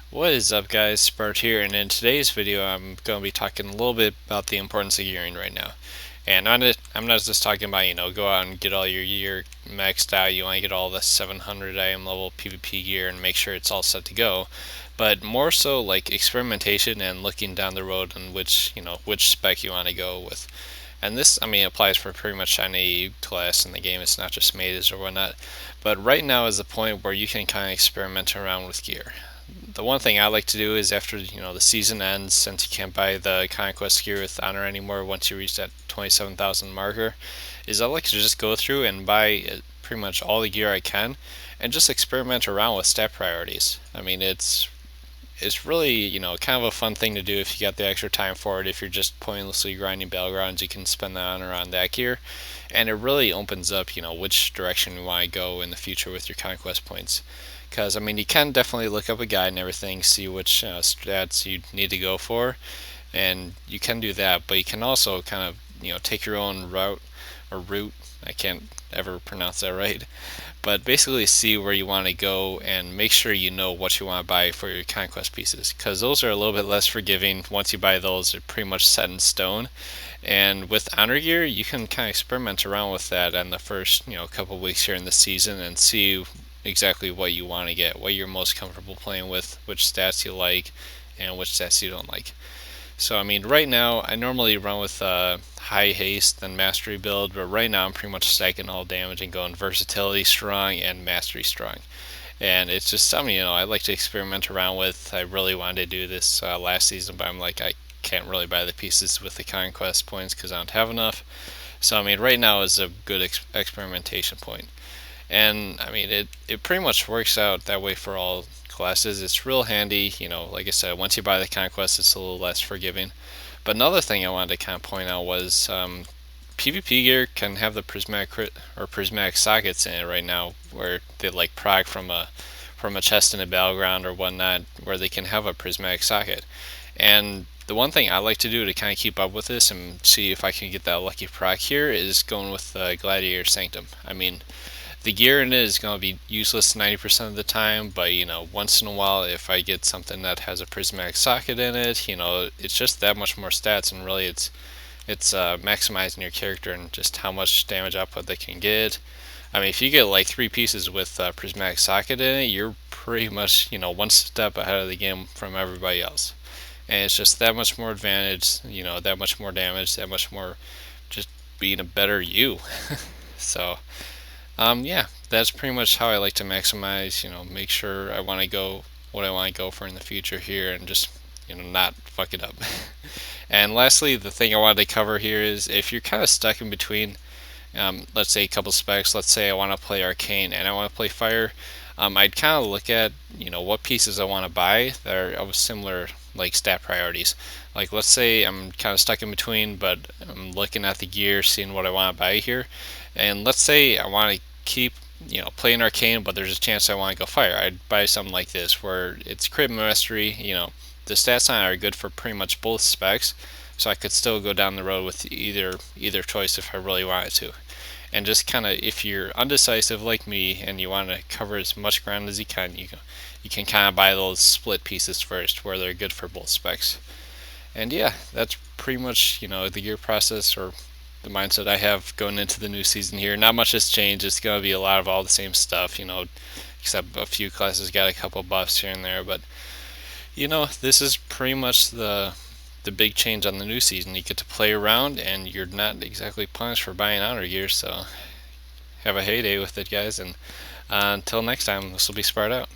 What is up, guys? Spart here, and in today's video I'm going to be talking a little bit about the importance of gearing right now. And I'm not just talking about, go out and get all your gear maxed out. You want to get all the 700 IM level PvP gear and make sure it's all set to go. But more so like experimentation and looking down the road on which spec you want to go with. And this, applies for pretty much any class in the game. It's not just mages or whatnot. But right now is the point where you can kind of experiment around with gear. The one thing I like to do is after the season ends, since you can't buy the conquest gear with honor anymore once you reach that 27,000 marker, is I like to just go through and buy pretty much all the gear I can and just experiment around with stat priorities. It's really, kind of a fun thing to do if you got the extra time for it. If you're just pointlessly grinding battlegrounds, you can spend that honor on that gear, and it really opens up, which direction you want to go in the future with your conquest points. Because you can definitely look up a guide and everything, see which stats you need to go for, and you can do that. But you can also kind of take your own route. I can't ever pronounce that right, but basically see where you want to go and make sure you know what you want to buy for your conquest pieces, because those are a little bit less forgiving. Once you buy those, they're pretty much set in stone. And with honor gear, you can kind of experiment around with that in the first couple weeks here in the season and see exactly what you want to get, what you're most comfortable playing with, which stats you like and which stats you don't like. So right now I normally run with high haste and mastery build, but right now I'm pretty much stacking all damage and going versatility strong and mastery strong. And it's just something I like to experiment around with. I really wanted to do this last season, but I'm like, I can't really buy the pieces with the conquest points because I don't have enough. So right now is a good experimentation point. And it pretty much works out that way for all classes. It's real handy, like I said, once you buy the conquest, it's a little less forgiving. But another thing I wanted to kind of point out was PvP gear can have the prismatic crit or prismatic sockets in it right now, where they like proc from a chest in a battleground or whatnot, where they can have a prismatic socket. And the one thing I like to do to kind of keep up with this and see if I can get that lucky proc here is going with Gladiator Sanctum. The gear in it is going to be useless 90% of the time, but once in a while, if I get something that has a prismatic socket in it, it's just that much more stats, and really it's maximizing your character and just how much damage output they can get. If you get like 3 pieces with prismatic socket in it, you're pretty much one step ahead of the game from everybody else, and it's just that much more advantage, that much more damage, that much more just being a better you. So yeah, that's pretty much how I like to maximize, make sure I want to go what I want to go for in the future here and just, not fuck it up. And lastly, the thing I wanted to cover here is if you're kind of stuck in between, let's say a couple specs, let's say I want to play Arcane and I want to play Fire, I'd kind of look at, what pieces I want to buy that are of similar like stat priorities. Like let's say I'm kind of stuck in between, but I'm looking at the gear, seeing what I want to buy here. And let's say I want to keep playing Arcane, but there's a chance I want to go Fire. I'd buy something like this where it's crit mastery. The stats on it are good for pretty much both specs, so I could still go down the road with either choice if I really wanted to. And just kind of, if you're undecisive like me and you want to cover as much ground as you can, you can kind of buy those split pieces first where they're good for both specs. And yeah, that's pretty much the gear process or the mindset I have going into the new season here. Not much has changed. It's going to be a lot of all the same stuff, except a few classes got a couple buffs here and there. But this is pretty much the big change on the new season. You get to play around, and you're not exactly punished for buying honor gear. So have a heyday with it, guys. And until next time, this will be Spart out.